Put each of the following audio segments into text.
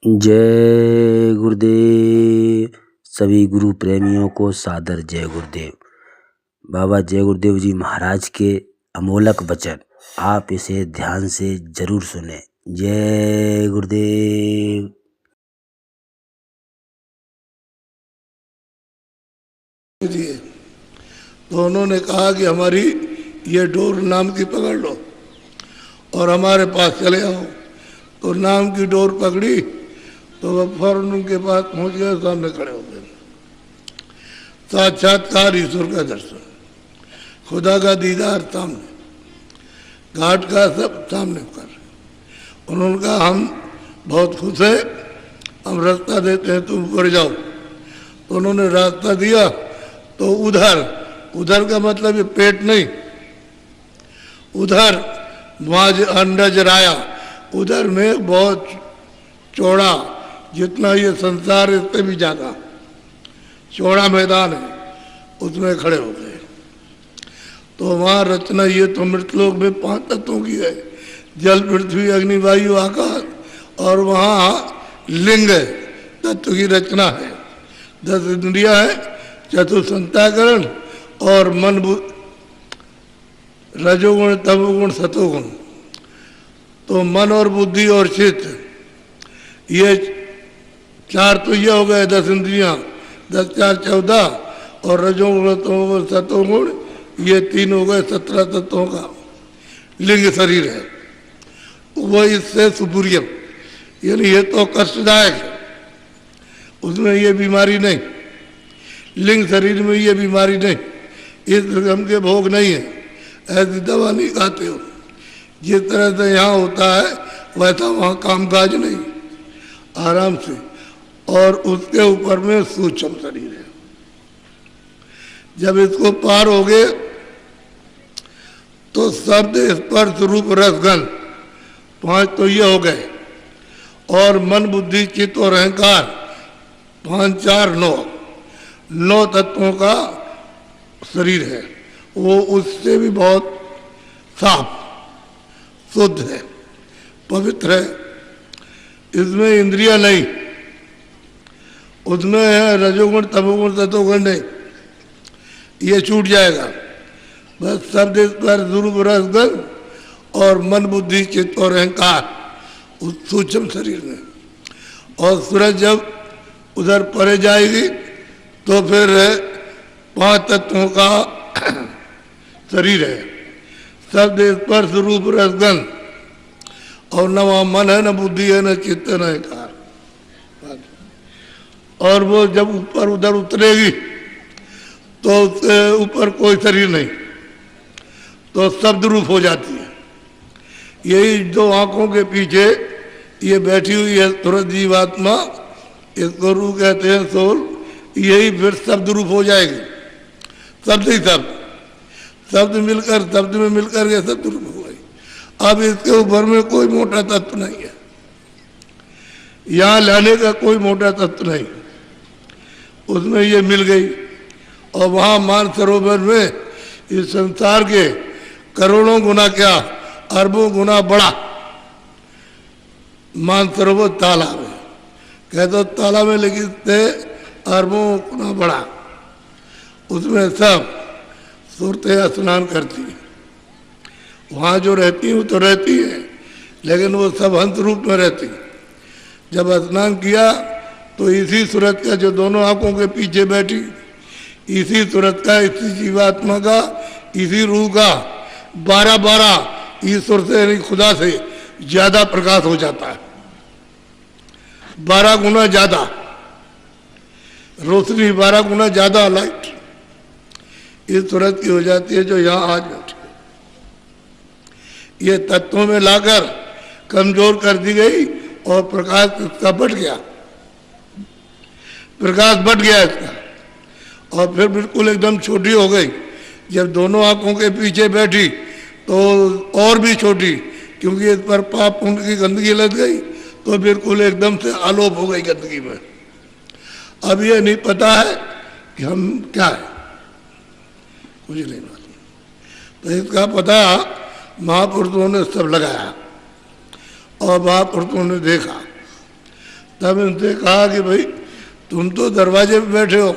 जय गुरुदेव। सभी गुरु प्रेमियों को सादर जय गुरुदेव। बाबा जय गुरुदेव जी महाराज के अमोलक वचन आप इसे ध्यान से जरूर सुने। जय गुरुदेव। तो उन्होंने कहा कि हमारी ये डोर नाम की पकड़ लो और हमारे पास चले आओ। तो नाम की डोर पकड़ी तो वह फौरन उनके पास पहुंच गए, सामने खड़े हो गए। साक्षात्कार, ईश्वर का दर्शन, खुदा का दीदार सामने, घाट का सब सामने कर। उन्होंने कहा हम बहुत खुश हैं, हम रास्ता देते हैं, तुम ऊपर जाओ। तो उन्होंने रास्ता दिया तो उधर का मतलब ये पेट नहीं, उधर वहाँ नजर आया, उधर में बहुत चौड़ा, जितना ये संसार इससे भी ज़्यादा चौड़ा मैदान है, उसमें खड़े हो गए। तो वहाँ रचना ये तो मृतलोक में 5 तत्वों की है, जल, पृथ्वी, अग्नि, वायु, आकाश, और वहाँ लिंग तत्व की रचना है। 10 इंद्रियाँ है, चतुसंताकरण और मन, रजोगुण, तमोगुण, सतोगुण। तो मन और बुद्धि और चित्त, ये 4 तो ये हो गए 10 इंद्रियाँ, 10 4 14, और रजोगुण, तमोगुण, सतोगुण, ये 3 हो गए 17 तत्वों का लिंग शरीर है। वो इससे सुपुर्यम, यानी ये तो कष्टदायक है, उसमें ये बीमारी नहीं, लिंग शरीर में ये बीमारी नहीं, इस रकम के भोग नहीं है, ऐसी दवा नहीं खाते हो। जिस तरह से यहाँ होता है वैसा वहाँ कामकाज नहीं, आराम से। और उसके ऊपर में सूक्ष्म शरीर है। जब इसको पार हो गए तो शब्द, स्पर्श, रूप, रस, गंध, 5 तो ये हो गए, और मन, बुद्धि, चित्त और अहंकार 5 4 9 तत्वों का शरीर है। वो उससे भी बहुत साफ, शुद्ध है, पवित्र है। इसमें इंद्रियां नहीं, उसमें है रजोगुण, तमोगुण, सतोगुण नहीं, ये छूट जाएगा। बस शब्द, स्पर्श, रूप, रस, गंध और मन, बुद्धि, चित्त और अहंकार उस सूक्ष्म शरीर में। और सूरज जब उधर परे जाएगी तो फिर 5 तत्वों का शरीर है, शब्द, स्पर्श, रूप, रस, गंध, और न वहाँ मन है, न बुद्धि है, न चित्त, न अहंकार। और वो जब ऊपर उधर उतरेगी तो उसके ऊपर कोई शरीर नहीं, तो शब्द रूप हो जाती है। यही जो आंखों के पीछे ये बैठी हुई है तुरंत जीवात्मा, इसको रूह कहते हैं, सोल, यही फिर शब्द रूप हो जाएगी। शब्द ही शब्द मिलकर, शब्द में मिलकर के शब्द रूप हो गई। अब इसके ऊपर में कोई मोटा तत्व नहीं है, यहाँ लाने का कोई मोटा तत्व नहीं, उसमें ये मिल गई। और वहाँ मानसरोवर में इस संसार के करोड़ों गुना, क्या अरबों गुना बड़ा मानसरोवर तालाब है। कहते हो तालाब में, लेकिन अरबों गुना बड़ा, उसमें सब सूरतें स्नान करती हैं। वहाँ जो रहती हूँ तो रहती है, लेकिन वो सब हंस रूप में रहती हैं। जब स्नान किया तो इसी सूरत का, जो दोनों आंखों के पीछे बैठी, इसी सूरत का, इसी जीवात्मा का, इसी रूह का 12 ईश्वर से, यानी खुदा से ज्यादा प्रकाश हो जाता है, 12 गुना ज्यादा रोशनी, 12 गुना ज्यादा लाइट इस सूरत की हो जाती है जो यहाँ आज बैठी। ये तत्वों में लाकर कमजोर कर दी गई और प्रकाश इसका बढ़ गया, प्रकाश बढ़ गया इसका, और फिर बिल्कुल एकदम छोटी हो गई। जब दोनों आंखों के पीछे बैठी तो और भी छोटी, क्योंकि इस पर पाप पुण्य की गंदगी लग गई, तो बिल्कुल एकदम से आलोप हो गई गंदगी में। अब ये नहीं पता है कि हम क्या है, कुछ नहीं मालूम। तो इसका पता महापुरुषों ने सब लगाया और महापुरुषों ने देखा, तब उनसे कहा कि भाई तुम तो दरवाजे पे बैठे हो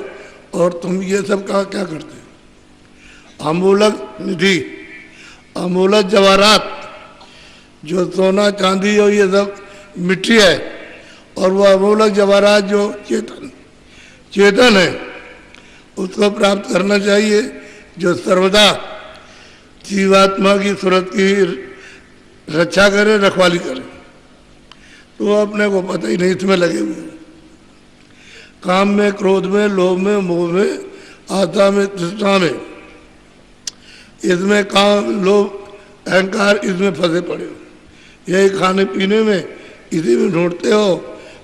और तुम ये सब कहा क्या करते हो? अमूलक निधि, अमूलक जवाहरात, जो सोना चांदी और ये सब मिट्टी है, और वो अमूलक जवाहरात जो चेतन है, उसको प्राप्त करना चाहिए, जो सर्वदा जीवात्मा की सूरत की रक्षा करे, रखवाली करे। तो अपने को पता ही नहीं, इसमें लगे हुए, काम में, क्रोध में, लोभ में, मोह में, आशा में, तृष्णा में, इसमें काम, लोभ, अहंकार, इसमें फंसे पड़े हो। यही खाने पीने में इसी में ढूंढते हो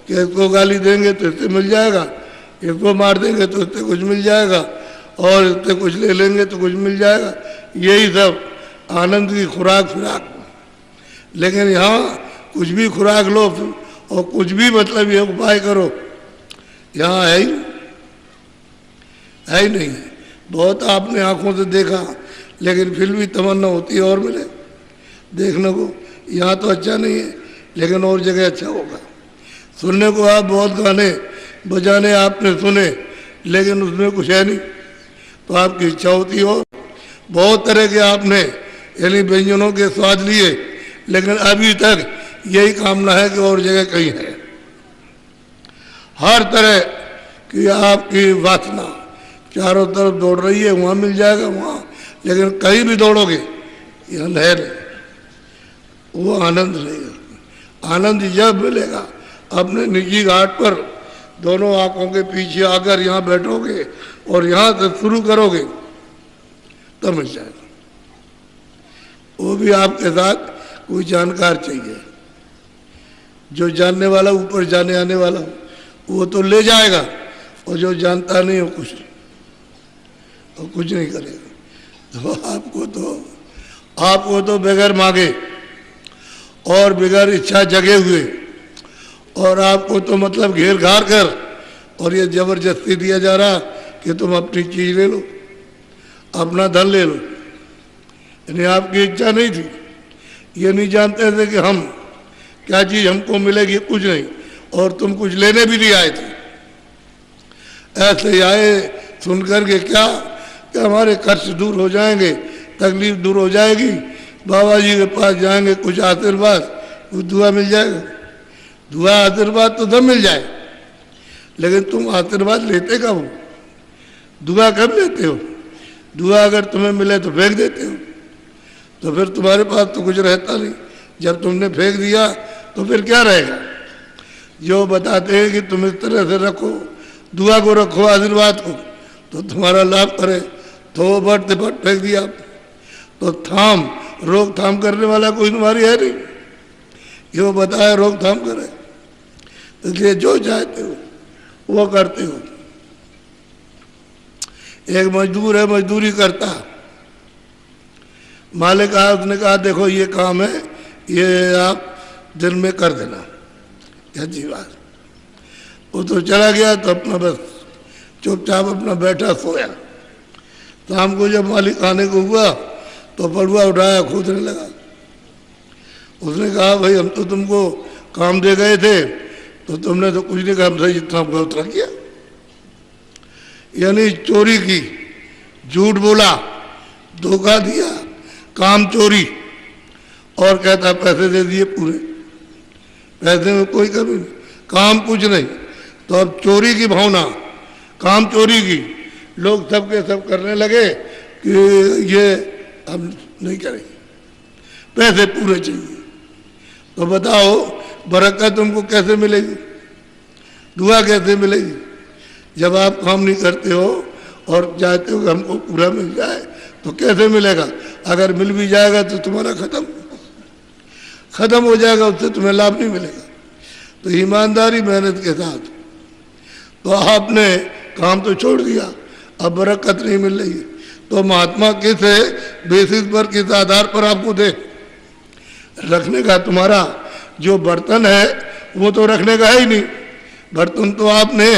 कि इसको गाली देंगे तो इससे मिल जाएगा, इसको मार देंगे तो इससे कुछ मिल जाएगा, और इससे कुछ ले लेंगे तो कुछ मिल जाएगा। यही सब आनंद की खुराक फिराक। लेकिन यहाँ कुछ भी खुराक लो और कुछ भी मतलब ये उपाय करो, यहाँ है ही नहीं। बहुत आपने आंखों से देखा, लेकिन फिर भी तमन्ना होती है और मिले देखने को। यहाँ तो अच्छा नहीं है, लेकिन और जगह अच्छा होगा। सुनने को आप बहुत गाने बजाने आपने सुने, लेकिन उसमें कुछ है नहीं, तो आपकी इच्छा होती हो। बहुत तरह के आपने यानी व्यंजनों के स्वाद लिए, लेकिन अभी तक यही कामना है कि और जगह कहीं है। हर तरह की आपकी वासना चारों तरफ दौड़ रही है, वहाँ मिल जाएगा वहाँ, लेकिन कहीं भी दौड़ोगे यह लहर है, वो आनंद नहीं है। आनंद जब मिलेगा अपने निजी घाट पर, दोनों आंखों के पीछे आकर यहाँ बैठोगे और यहाँ से शुरू करोगे, तब मिल जाएगा। वो भी आपके साथ कोई जानकार चाहिए, जो जानने वाला, ऊपर जाने आने वाला वो तो ले जाएगा, और जो जानता नहीं वो कुछ नहीं करेगा। तो आपको तो बगैर मांगे और बगैर इच्छा जगे हुए, और आपको तो मतलब घेर घार कर, और ये जबरदस्ती दिया जा रहा कि तुम अपनी चीज ले लो, अपना धन ले लो। यानी आपकी इच्छा नहीं थी, ये नहीं जानते थे कि हम क्या चीज हमको मिलेगी, कुछ नहीं, और तुम कुछ लेने भी नहीं आए थे। ऐसे आए सुन कर के क्या कि हमारे कष्ट दूर हो जाएंगे, तकलीफ दूर हो जाएगी, बाबा जी के पास जाएंगे, कुछ आशीर्वाद, कुछ दुआ मिल जाएगा। दुआ आशीर्वाद तो सब मिल जाए, लेकिन तुम आशीर्वाद लेते कब हो? दुआ कब लेते हो? दुआ अगर तुम्हें मिले तो फेंक देते हो, तो फिर तुम्हारे पास तो कुछ रहता नहीं। जब तुमने फेंक दिया तो फिर क्या रहेगा? जो बताते हैं कि तुम इस तरह से रखो, दुआ को रखो, आशीर्वाद को, तो तुम्हारा लाभ करे, तो बढ़ते बढ़ फेंक दिया। तो रोकथाम करने वाला कोई तुम्हारी है नहीं, ये बताए रोकथाम करे। इसलिए जो चाहते हो वो करते हो। एक मजदूर है, मजदूरी करता, मालिक आया, उसने कहा देखो ये काम है, ये आप दिन में कर देना, अच्छी बात। वो तो चला गया, तो अपना बस चुपचाप अपना बैठा सोया। शाम को जब मालिक आने को हुआ तो पड़ुआ उठाया, खोदने लगा। उसने कहा भाई हम तो तुमको काम दे गए थे, तो तुमने तो कुछ नहीं कहा, हमसे जितना होगा उतना किया। यानी चोरी की, झूठ बोला, धोखा दिया, काम चोरी, और कहता पैसे दे दिए पूरे, पैसे में कोई कमी नहीं, काम कुछ नहीं। तो अब चोरी की भावना, काम चोरी की, लोग सब के सब करने लगे कि ये हम नहीं करेंगे, पैसे पूरे चाहिए। तो बताओ बरकत तुमको कैसे मिलेगी, दुआ कैसे मिलेगी? जब आप काम नहीं करते हो और चाहते हो कि हमको पूरा मिल जाए, तो कैसे मिलेगा? अगर मिल भी जाएगा तो तुम्हारा खत्म हो जाएगा, उससे तुम्हें लाभ नहीं मिलेगा। तो ईमानदारी मेहनत के साथ, तो आपने काम तो छोड़ दिया, अब बरकत नहीं मिल रही है। तो महात्मा किस बेसिस पर, किस आधार पर आपको दे? रखने का तुम्हारा जो बर्तन है वो तो रखने का है ही नहीं। बर्तन तो आपने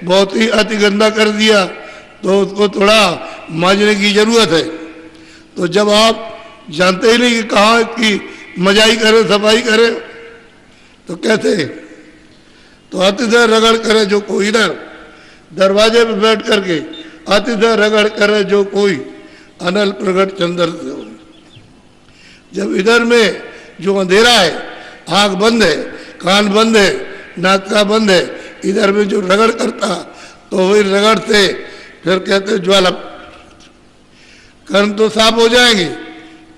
बहुत ही अति गंदा कर दिया, तो उसको थोड़ा मांजने की जरूरत है। तो जब आप जानते ही नहीं कि कहाँ इसकी मजाई करे, सफाई करे, तो कैसे? तो अतिशय रगड़ करे जो कोई इधर, दरवाजे पे बैठ करके अतिशय रगड़ करे जो कोई, अनल प्रगट चंद्र से हो। जब इधर में जो अंधेरा है, आंख बंद है, कान बंद है, नाक का बंद है, इधर में जो रगड़ करता तो वही रगड़ से फिर कहते ज्वाला, कर्म तो साफ हो जाएंगे,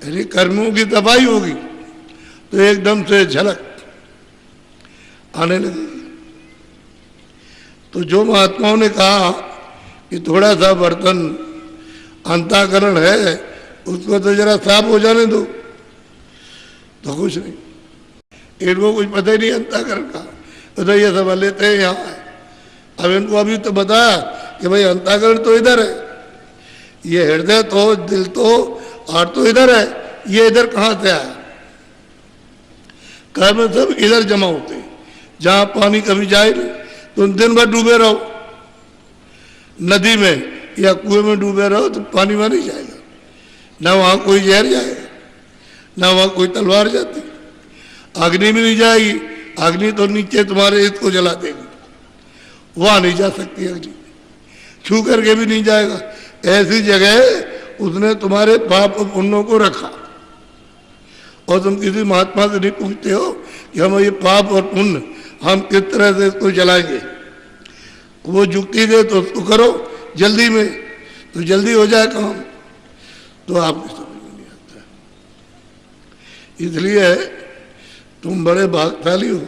यानी कर्मों की दफाई होगी तो एकदम से झलक आने लगेगी। तो जो महात्माओं ने कहा कि थोड़ा सा बर्तन अंताकरण है उसको तो जरा साफ हो जाने दो, तो कुछ नहीं, इनको कुछ पता ही नहीं अंताकरण का, तो ये सब लेते हैं यहाँ है। अब इनको अभी तो बताया कि भाई अंताकरण तो इधर है, ये हृदय तो दिल तो और तो इधर है, ये इधर कहाँ से आया? कर्म सब इधर जमा होते हैं, जहाँ पानी कभी जाए नहीं, तुम दिन भर डूबे रहो नदी में या कुएं में डूबे रहो तो पानी वहाँ नहीं जाएगा, ना वहाँ कोई जहर जाएगा, ना वहाँ कोई तलवार जाती, अग्नि भी नहीं जाएगी, अग्नि तो नीचे तुम्हारे हित को जला देगी, वहाँ नहीं जा सकती अग्नि, छू करके भी नहीं जाएगा। ऐसी जगह उसने तुम्हारे पाप और पुण्यों को रखा, और तुम किसी महात्मा से नहीं पूछते हो कि हम ये पाप और पुण्य हम किस तरह से इसको जलाएंगे, वो जुक्ति दे तो उसको करो जल्दी में, तो जल्दी हो जाए काम, तो आपको समझ में नहीं आता है। इसलिए तुम बड़े भाग्यशाली हो,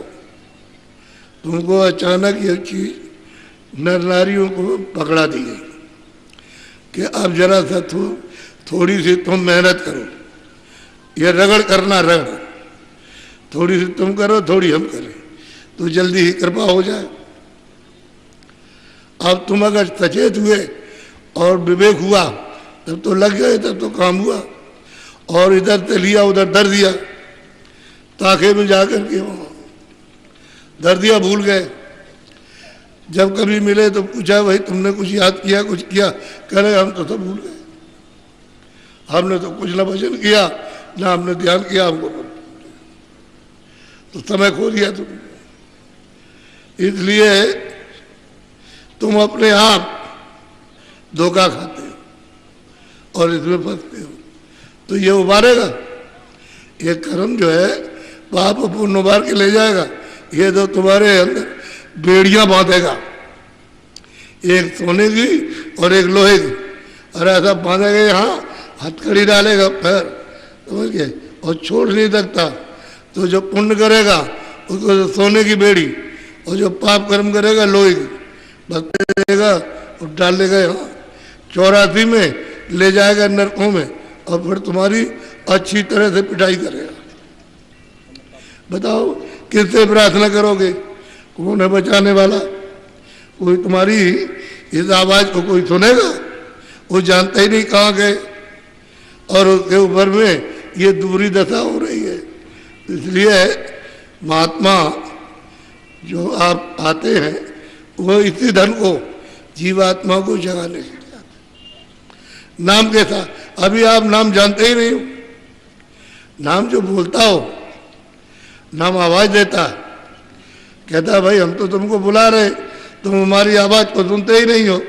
तुमको अचानक ये चीज नर नारियों को पकड़ा दी गई कि अब जरा सा थोड़ी सी तुम मेहनत करो, ये रगड़ करना रगड़, थोड़ी सी तुम करो थोड़ी हम करें तो जल्दी ही कृपा हो जाए। अब तुम अगर सचेत हुए और विवेक हुआ तब तो लग गए, तब तो काम हुआ, और इधर से लिया उधर धर दिया, ताखे में जाकर के वहाँ धर दिया, भूल गए। जब कभी मिले तो पूछा भाई तुमने कुछ याद किया, कुछ किया? कह रहे हम तो सब भूल गए, हमने तो कुछ ना भजन किया ना हमने ध्यान किया, हमको तो समय खो दिया तुमने। इसलिए तुम अपने आप धोखा खाते हो और इसमें फंसते हो, तो ये उबारेगा, ये कर्म जो है पाप पुण्य उबार के ले जाएगा, ये तो तुम्हारे अंदर बेड़ियां बांधेगा, एक सोने की और एक लोहे की, और ऐसा बांधेगा यहाँ, हथकड़ी डालेगा पैर, समझ गए, और छोड़ नहीं सकता। तो जो पुण्य करेगा उसको तो सोने की बेड़ी, और जो पाप कर्म करेगा लोहे की, बस देगा और डाल देगा यहाँ 84 में, ले जाएगा नरकों में, और फिर तुम्हारी अच्छी तरह से पिटाई करेगा। बताओ किससे प्रार्थना करोगे? कौन है बचाने वाला? कोई तुम्हारी इस आवाज को कोई सुनेगा? वो जानता ही नहीं कहाँ गए, और उसके ऊपर में ये दूरी दशा हो रही है। इसलिए महात्मा जो आप आते हैं वो इसी धन को जीवात्मा को जगाने के लिए आते। नाम के साथ अभी आप नाम जानते ही नहीं हो, नाम जो बोलता हो, नाम आवाज देता है, कहता है भाई हम तो तुमको बुला रहे, तुम हमारी आवाज को सुनते ही नहीं हो,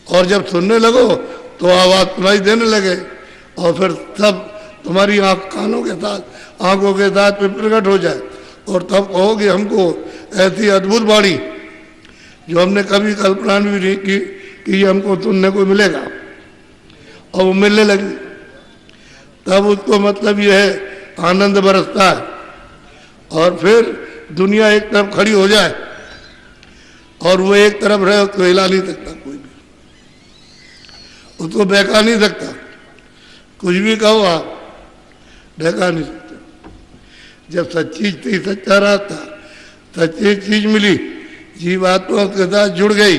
और जब सुनने लगो तो आवाज सुनाई देने लगे, और फिर सब तुम्हारी कानों के साथ, आंखों के साथ में प्रकट हो जाए, और तब कहोगे हमको ऐसी अद्भुत वाणी जो हमने कभी कल्पना भी नहीं की कि ये हमको सुनने को मिलेगा, और वो मिलने लगी। तब उसको मतलब ये है आनंद बरसता है, और फिर दुनिया एक तरफ खड़ी हो जाए और वो एक तरफ रहे, उसको हिला नहीं सकता कोई भी, उसको बहका नहीं सकता, कुछ भी कहो आप बहका नहीं सकते। जब सच्ची थी, सच्चा रास्ता, सच्ची चीज मिली, जीवात्मा के साथ जुड़ गई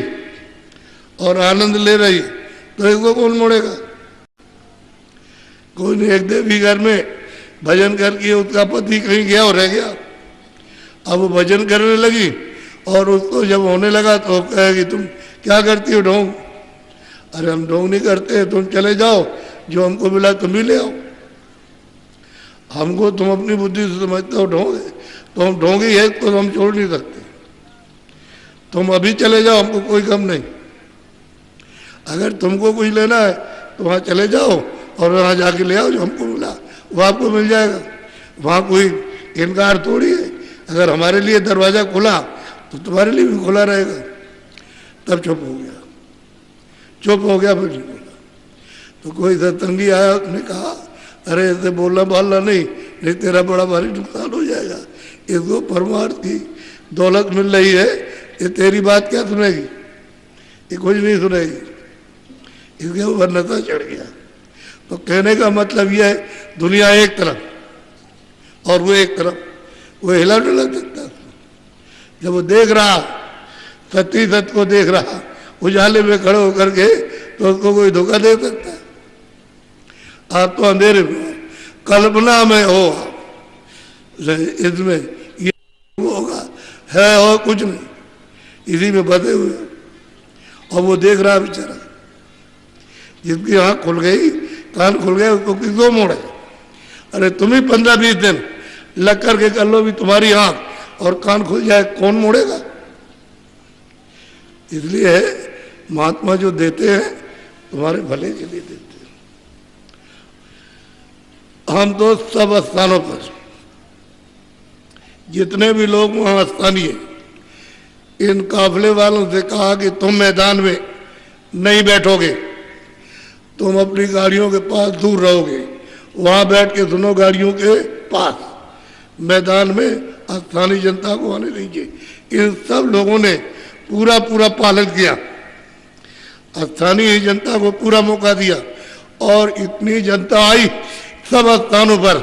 और आनंद ले रही, तो इसको कौन मोड़ेगा? कोई नहीं। एक देवी घर में भजन करके उसका पति कहीं गया और रह गया, अब वो भजन करने लगी, और उसको जब होने लगा तो कहेगी तुम क्या करती हो ढोंग? अरे हम ढोंग नहीं करते, तुम चले जाओ, जो हमको मिला तुम भी ले आओ। हमको तुम अपनी बुद्धि से समझते हो ढोंग है, तो हम ढोंगी है तो हम छोड़ नहीं सकते। तुम अभी चले जाओ, हमको कोई गम नहीं। अगर तुमको कुछ लेना है तो वहाँ चले जाओ और वहाँ जाके ले आओ जो हमको मिला, वो आपको मिल जाएगा। वहाँ कोई इनकार थोड़ी है। अगर हमारे लिए दरवाज़ा खुला तो तुम्हारे लिए भी खुला रहेगा। तब चुप हो गया, चुप हो गया, फिर नहीं बोला। तो कोई सत्संगी आया, उसने कहा अरे ऐसे बोलना बालना नहीं तेरा बड़ा भारी नुकसान हो जाएगा। इसको परमार्थ की दौलत मिल रही है, ये तेरी बात क्या सुनेगी, ये कुछ नहीं सुनेगी। इसके ऊपर नशा चढ़ गया। तो कहने का मतलब यह है, दुनिया एक तरफ और वो एक तरफ, वो हिला डुला सकता। जब वो देख रहा, सत्य सत्य को देख रहा, उजाले में खड़े होकर के, तो उसको कोई धोखा दे सकता है? आप तो अंधेरे में हो, कल्पना में हो, इसमें ये होगा है और कुछ नहीं, इसी में बंधे हुए। और वो देख रहा बेचारा, जिसकी आँख खुल गई, कान खुल गए, उसको किसको मोड़े? अरे तुम ही 15-20 दिन लग करके कर लो भी तुम्हारी आँख और कान खुल जाए, कौन मोड़ेगा? इसलिए महात्मा जो देते हैं तुम्हारे भले के लिए देते हैं। हम तो सब स्थानों पर, जितने भी लोग वहाँ स्थानीय, इन काफले वालों से कहा कि तुम मैदान में नहीं बैठोगे, तुम अपनी गाड़ियों के पास दूर रहोगे, वहाँ बैठ के सुनो गाड़ियों के पास, मैदान में स्थानीय जनता को आने दीजिए। इन सब लोगों ने पूरा पूरा पालन किया, स्थानीय जनता को पूरा मौका दिया, और इतनी जनता आई सब स्थानों पर,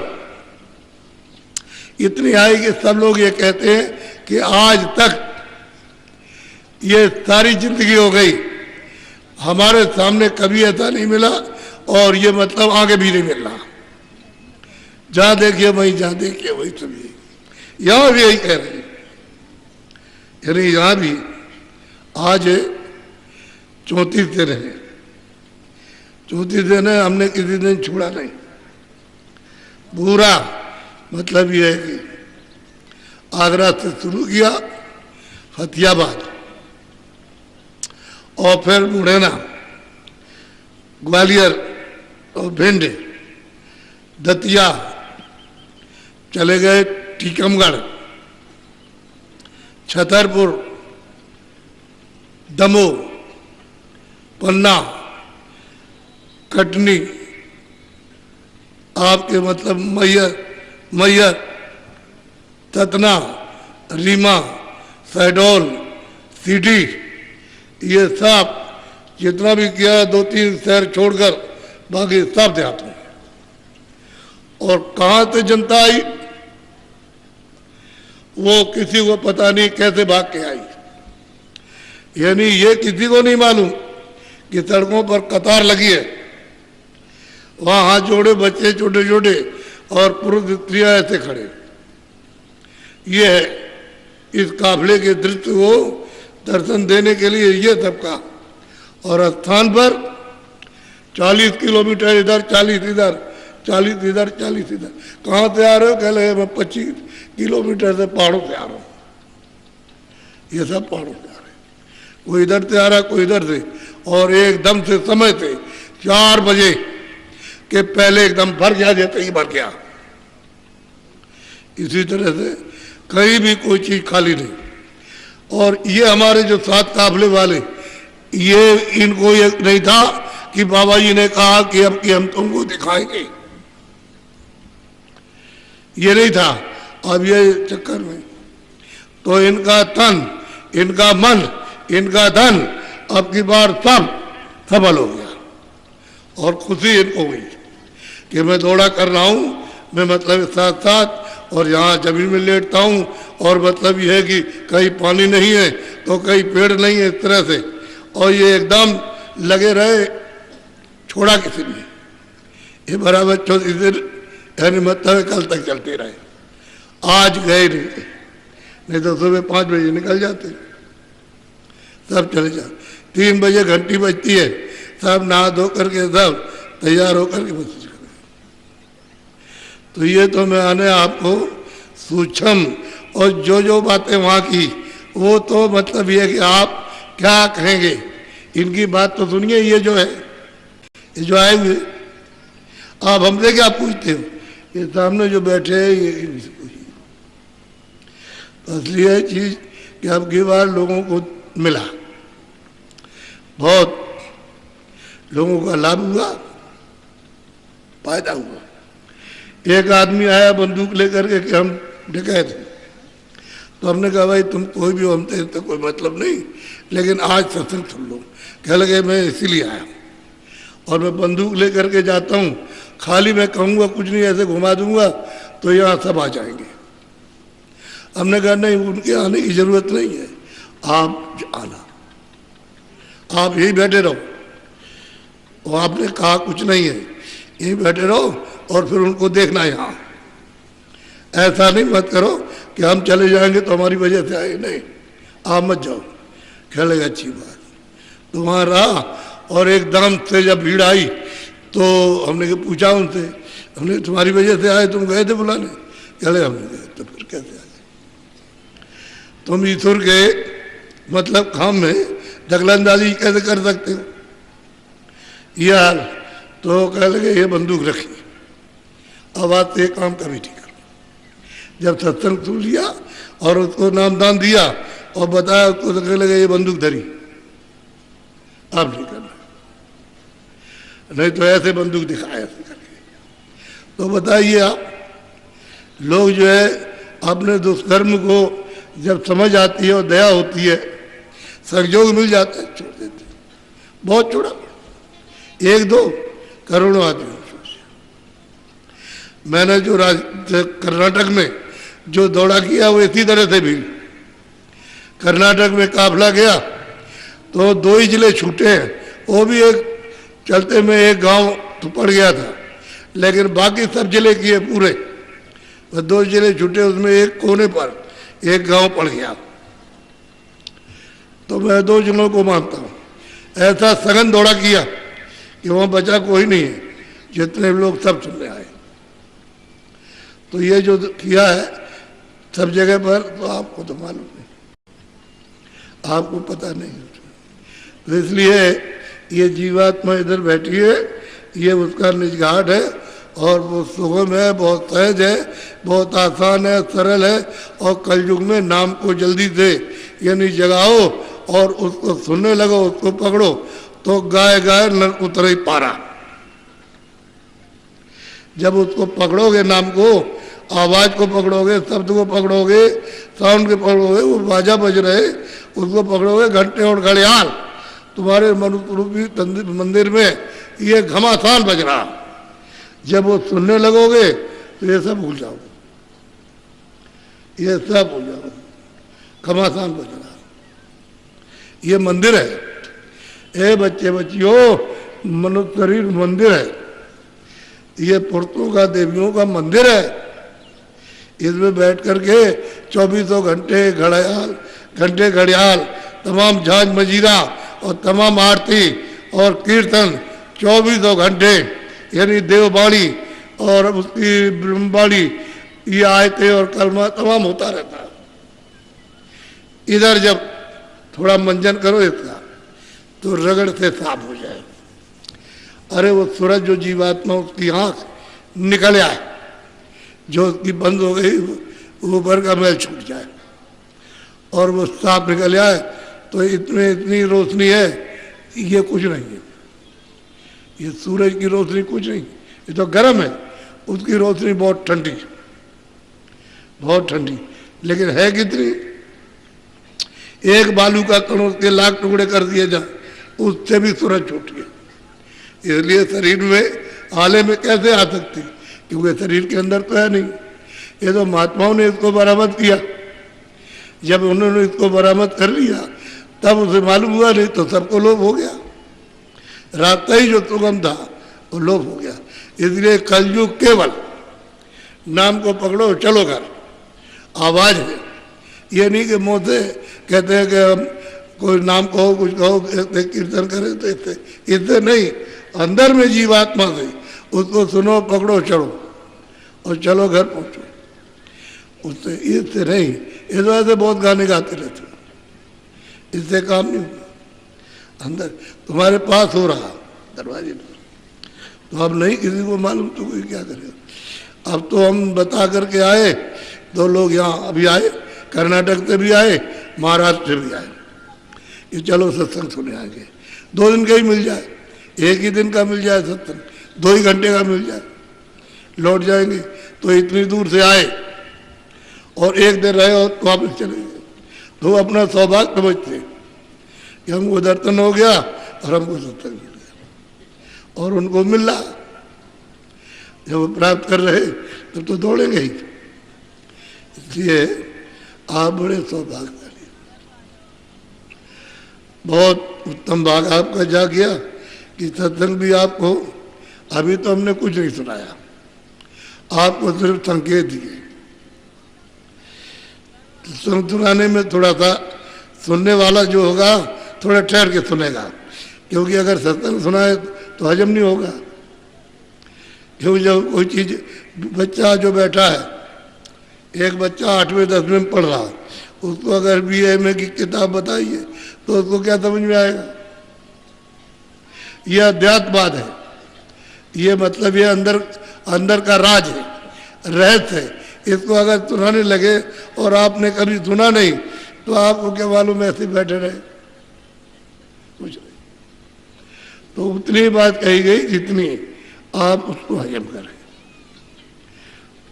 इतनी आई कि सब लोग ये कहते हैं कि आज तक ये सारी जिंदगी हो गई, हमारे सामने कभी ऐसा नहीं मिला, और ये मतलब आगे भी नहीं मिल रहा। जहाँ देखिए वही, जहाँ देखिए वही सभी, यहाँ भी यही कह रहे हैं। यानी यहाँ भी आज 34 दिन है, 34 दिन है, हमने किसी दिन छोड़ा नहीं। पूरा मतलब ये है कि आगरा से शुरू किया, फतेहाबाद, और फिर मुरैना, ग्वालियर और भिंड, दतिया, चले गए टीकमगढ़, छतरपुर, दमोह, पन्ना, कटनी, आपके मतलब मैयर, सतना, रीमा, शहडोल, सीधी, ये सब जितना भी किया 2-3 शहर छोड़कर बाकी सब देहातों में। और कहाँ से जनता आई वो किसी को पता नहीं, कैसे भाग के आई। यानी ये किसी को नहीं मालूम कि सड़कों पर कतार लगी है, वहाँ हाथ जोड़े बच्चे छोटे छोटे और पुरुष स्त्रियां ऐसे खड़े। ये है इस काफले के दृश्य को दर्शन देने के लिए ये सबका। और स्थान पर 40 किलोमीटर इधर, 40 इधर, 40 इधर, 40 इधर। कहाँ से आ रहे हो? कह रहे मैं 25 किलोमीटर से पहाड़ों से आ रहा हूँ। ये सब पहाड़ों से आ रहे, कोई इधर से आ रहा, कोई इधर से, और एकदम से समय से 4 बजे के पहले एकदम भर गया, जैसे ही भर गया। इसी तरह से कहीं भी कोई चीज खाली नहीं। और ये हमारे जो 7 काफले वाले, ये इनको ये नहीं था कि बाबा जी ने कहा कि अब कि हम तुमको दिखाएंगे, ये नहीं था। अब ये चक्कर में तो इनका तन, इनका मन, इनका धन अब की बार सब सफल हो गया। और खुशी इनको हुई कि मैं दौड़ा कर रहा हूँ, मैं मतलब साथ साथ, और यहाँ जमीन में लेटता हूँ, और मतलब ये है कि कहीं पानी नहीं है तो कहीं पेड़ नहीं है, इस तरह से। और ये एकदम लगे रहे, छोड़ा किसी ने, ये बराबर 34 दिन यानी मतलब कल तक चलते रहे। आज गए नहीं तो सुबह 5 बजे निकल जाते, सब चले जाते। 3 बजे घंटी बजती है, सब नहा धो करके सब तैयार होकर के बस। तो ये तो मैंने आपको सूक्ष्म और जो बातें वहाँ की वो तो मतलब ये है कि आप क्या कहेंगे, इनकी बात तो सुनिए। ये जो है, ये जो आए हुए, आप हमसे क्या पूछते हो? ये सामने जो बैठे हैं ये इनसे पूछिए। तो असली है चीज कि अब की बार लोगों को मिला, बहुत लोगों का लाभ हुआ, फायदा हुआ। एक आदमी आया बंदूक लेकर के कि हम डकैत हैं। तो हमने कहा भाई तुम कोई भी हो, हमसे तो कोई मतलब नहीं, लेकिन आज सत्संग सुन लो। कह लगे मैं इसीलिए आया हूँ और मैं बंदूक लेकर के जाता हूँ, खाली मैं कहूँगा कुछ नहीं, ऐसे घुमा दूंगा तो यहाँ सब आ जाएंगे। हमने कहा नहीं, उनके आने की जरूरत नहीं है, आप आना, आप यही बैठे रहो। और आपने कहा कुछ नहीं है, यहीं बैठे रहो और फिर उनको देखना यहाँ। ऐसा नहीं मत करो कि हम चले जाएंगे तो हमारी वजह से आए, नहीं, आप मत जाओ। कह लगा अच्छी बात। तो वहाँ रहा और एकदम से जब भीड़ आई तो हमने पूछा उनसे, हमने तुम्हारी वजह से आए, तुम गए थे बुलाने? कह लगे हमने गए। तो फिर कैसे आए? तुम ईश्वर के मतलब काम में दखलंदाजी कैसे कर सकते हो यार? तो कह लगे ये बंदूक रखी, अब आज से काम कभी ठीक करो। जब सत्संग सुन लिया और उसको नामदान दिया और बताया उसको, तो कह लगे ये बंदूक धरी, अब नहीं करना, नहीं तो ऐसे बंदूक दिखाया ऐसे करके। तो बताइए आप, लोग जो है अपने दुष्कर्म को जब समझ आती है और दया होती है, सहयोग मिल जाता है, छोड़ देते। बहुत छोड़ा, एक दो करोड़ों आदमी। मैंने जो कर्नाटक में जो दौड़ा किया वो इसी तरह से भी। कर्नाटक में काफिला गया तो 2 ही जिले छूटे हैं, वो भी एक चलते में एक गांव तो पड़ गया था, लेकिन बाकी सब जिले किए पूरे। 2 जिले छूटे, उसमें एक कोने पर एक गांव पड़ गया। तो मैं 2 जिलों को मानता हूँ। ऐसा सघन दौड़ा किया कि वहाँ बचा कोई नहीं है, जितने लोग सब सुनने आए। तो ये जो किया है सब जगह पर, तो आपको तो मालूम नहीं, आपको पता नहीं। तो इसलिए ये जीवात्मा इधर बैठी है, ये उसका निज घाट है और वो सुगम है, बहुत सहज है, बहुत आसान है, सरल है। और कलयुग में नाम को जल्दी से यानी जगाओ और उसको सुनने लगो, उसको पकड़ो, तो गाय गाय नर उतरे पारा। जब उसको पकड़ोगे, नाम को, आवाज को पकड़ोगे, शब्द को पकड़ोगे, साउंड को पकड़ोगे, वो बाजा बज रहे उसको पकड़ोगे, घंटे और घड़ियाल तुम्हारे मनुष्य रूपी मंदिर में ये घमासान बज रहा। जब वो सुनने लगोगे तो ये सब भूल जाओगे, ये सब भूल जाओगे, घमासान बज रहा। ये मंदिर है, ए बच्चे बच्चियों, मनुष्य शरीर मंदिर है, ये पुरुषों का, देवियों का मंदिर है। इसमें बैठ करके 24 घंटे घंटे घड़ियाल, तमाम झांझ मजीरा और तमाम आरती और कीर्तन 24 घंटे यानी देववाणी और उसकी ब्रह्मवाणी, ये आयतें और कलमा तमाम होता रहता है। इधर जब थोड़ा मंजन करो इसका तो रगड़ से साफ हो जाए। अरे वो सूरज जो जीवात्मा उसकी आंख निकल आए, जो उसकी बंद हो गई, वो ऊपर का मैल छूट जाए और वो साफ निकल आए, तो इतनी रोशनी है, ये कुछ नहीं है। ये सूरज की रोशनी कुछ नहीं, ये तो गर्म है, उसकी रोशनी बहुत ठंडी, बहुत ठंडी। लेकिन है कितनी? एक बालू का कण उसके लाख टुकड़े कर दिए जाए, उससे भी सूरज छूट गया। इसलिए शरीर में आले में कैसे आ सकती, क्योंकि शरीर के अंदर तो है नहीं। ये तो महात्माओं ने इसको बरामद किया। जब उन्होंने इसको बरामद कर लिया तब उसे मालूम हुआ, नहीं तो सबको लोभ हो गया। रास्ता ही जो सुगम था वो लोभ हो गया। इसलिए कलयुग केवल नाम को पकड़ो, चलो घर, आवाज है। ये नहीं कि मुँह से कहते हैं कि हम कोई नाम कहो, कुछ कहो, कीर्तन करें, तो इससे नहीं, अंदर में जीवात्मा से उसको सुनो, पकड़ो, चढ़ो और चलो घर पहुंचो। उससे इससे नहीं। ये तो ऐसे बहुत गाने गाते रहते हैं, इससे काम नहीं होगा। अंदर तुम्हारे पास हो रहा दरवाजे पर, तो अब नहीं किसी को मालूम तो कोई क्या करेगा। अब तो हम बता करके आए, 2 लोग यहाँ अभी आए, कर्नाटक से भी आए, महाराष्ट्र से भी आए कि चलो सत्संग सुने आएंगे। 2 दिन का ही मिल जाए, 1 ही दिन का मिल जाए सत्संग, 2 ही घंटे का मिल जाए, लौट जाएंगे। तो इतनी दूर से आए और 1 दिन रहे और वापस चले गए, तो अपना सौभाग्य समझते कि हमको दर्शन हो गया और हमको सत्संग मिल गया। और उनको मिल रहा, जब वो प्राप्त कर रहे तब तो दौड़ेंगे ही। इसलिए आप बड़े सौभाग्यशाली, बहुत उत्तम भाग आपका जा गया कि सत्संग भी आपको, अभी तो हमने कुछ नहीं सुनाया, आपको सिर्फ संकेत दिए। सत्संग सुनाने में थोड़ा सा सुनने वाला जो होगा थोड़ा ठहर के सुनेगा, क्योंकि अगर सत्संग सुनाए तो हजम नहीं होगा। क्योंकि जब कोई चीज़, बच्चा जो बैठा है, एक बच्चा 8वें 10वें में पढ़ रहा, उसको अगर BA की किताब बताइए तो उसको क्या समझ में आएगा। यह अध्यात्मवाद है, ये मतलब ये अंदर का राज है, रहस्य है। इसको अगर सुनाने लगे और आपने कभी सुना नहीं तो आपको क्या मालूम, ऐसे बैठे रहे कुछ नहीं। तो उतनी बात कही गई जितनी आप उसको हजम करें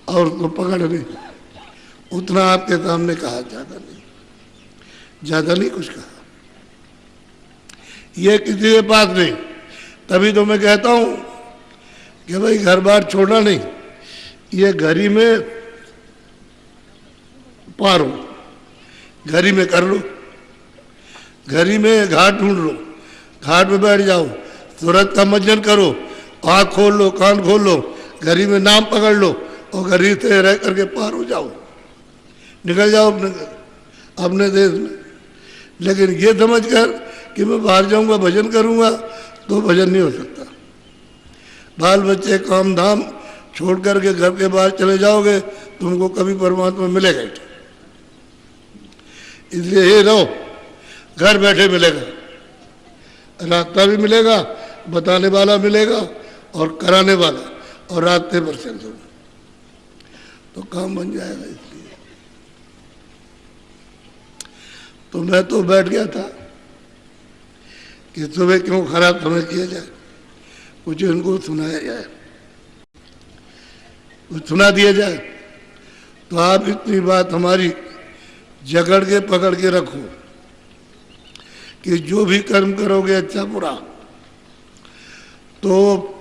और उसको पकड़ लें, उतना आपके सामने कहा, ज़्यादा नहीं कुछ कहा। ये किसी के पास नहीं। तभी तो मैं कहता हूँ कि भाई घर बार छोड़ना नहीं, ये घर ही में पार हो, घर ही में कर लो, घर ही में घाट ढूंढ लो, घाट में बैठ जाओ, सूरत का मंजन करो, आँख खोल लो, कान खोल लो, घर ही में नाम पकड़ लो और घर ही से रह करके पार हो जाओ, निकल जाओ अपने देश में। लेकिन ये समझ कर कि मैं बाहर जाऊंगा भजन करूंगा तो भजन नहीं हो सकता। बाल बच्चे काम धाम छोड़ करके घर के बाहर चले जाओगे, तुमको कभी परमात्मा मिलेगा ही। इसलिए ये रहो, घर बैठे मिलेगा, रास्ता भी मिलेगा, बताने वाला मिलेगा और कराने वाला, और रास्ते पर चल दो तो काम बन जाएगा। इसलिए तो मैं तो बैठ गया था कि सुबह क्यों खराब समय किया जाए, कुछ इनको सुनाया जाए, कुछ सुना दिया जाए। तो आप इतनी बात हमारी जकड़ के पकड़ के रखो कि जो भी कर्म करोगे अच्छा बुरा, तो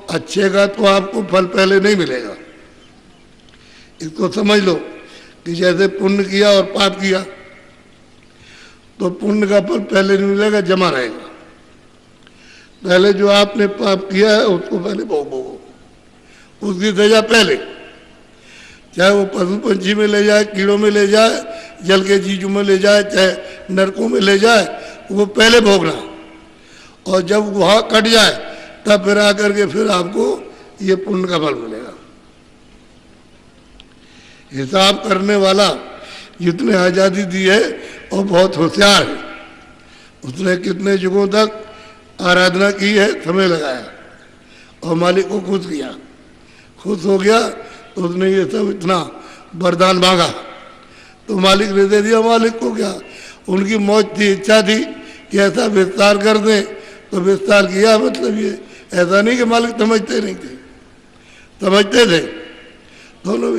अच्छे का तो आपको फल पहले नहीं मिलेगा। इसको समझ लो कि जैसे पुण्य किया और पाप किया, तो पुण्य का फल पहले नहीं मिलेगा, जमा रहेगा। पहले जो आपने पाप किया है उसको पहले भोगो, उसकी सजा पहले, चाहे वो पशु पंछी में ले जाए, कीड़ों में ले जाए, जल के चीजों में ले जाए, चाहे नरकों में ले जाए, वो पहले भोगना। और जब वहाँ कट जाए तब फिर आकर के फिर आपको ये पुण्य का फल मिलेगा। हिसाब करने वाला जितने आज़ादी दी है और बहुत होशियार है, उसने कितने युगों तक आराधना की है, समय लगाया और मालिक को खुश किया। खुश हो गया तो उसने ये सब इतना वरदान मांगा तो मालिक ने दे दिया। मालिक को क्या, उनकी मौत थी, इच्छा थी कि ऐसा विस्तार कर दें, तो विस्तार किया। मतलब ये ऐसा नहीं कि मालिक समझते नहीं थे, समझते थे दोनों।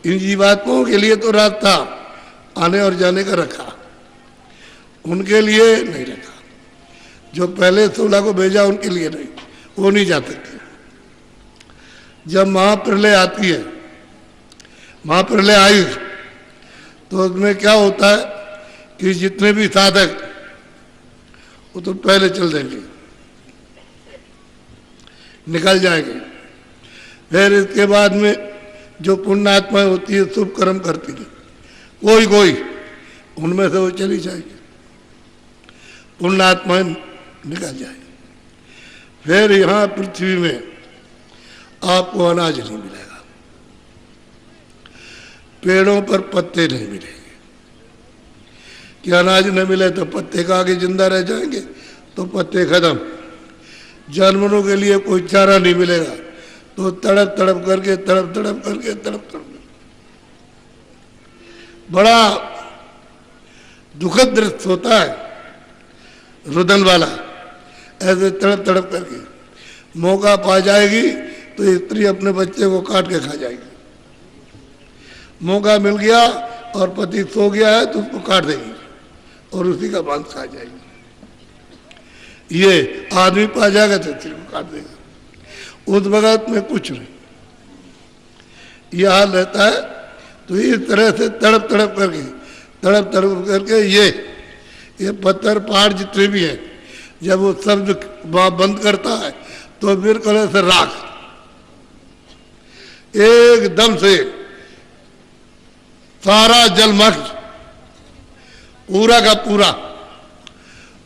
इन जीवात्माओं के लिए तो रास्ता आने और जाने का रखा, उनके लिए नहीं रखा। जो पहले 16 को भेजा उनके लिए नहीं, वो नहीं जा सकते। जब महाप्रलय आती है, महाप्रलय आई, तो उसमें क्या होता है कि जितने भी साधक वो तो पहले चल देंगे, निकल जाएंगे। फिर इसके बाद में जो पुण्य आत्माएं होती है, शुभ कर्म करती है, कोई कोई उनमें से वो चली जाएगी, पुण्य आत्माएं निकल जाएगी। फिर यहाँ पृथ्वी में आपको अनाज नहीं मिलेगा, पेड़ों पर पत्ते नहीं मिलेंगे, कि अनाज न मिले तो पत्ते खा के जिंदा रह जाएंगे, तो पत्ते खत्म। जानवरों के लिए कोई चारा नहीं मिलेगा तो तड़प तड़प करके बड़ा दुखद दृश्य होता है, रुदन वाला। ऐसे तड़प तड़प करके मौका पा जाएगी तो स्त्री अपने बच्चे को काट के खा जाएगी। मौका मिल गया और पति सो गया है तो उसको काट देगी और उसी का मांस खा जाएगी। ये आदमी पा जाएगा तो स्त्री को काट देगा। उस वक्त में कुछ नहीं, यह हाल रहता है। तो इस तरह से तड़प तड़प करके ये पत्थर पहाड़ जितने भी हैं, जब वो शब्द बंद करता है तो फिर कले से राख एकदम से सारा जलमग्न पूरा का पूरा।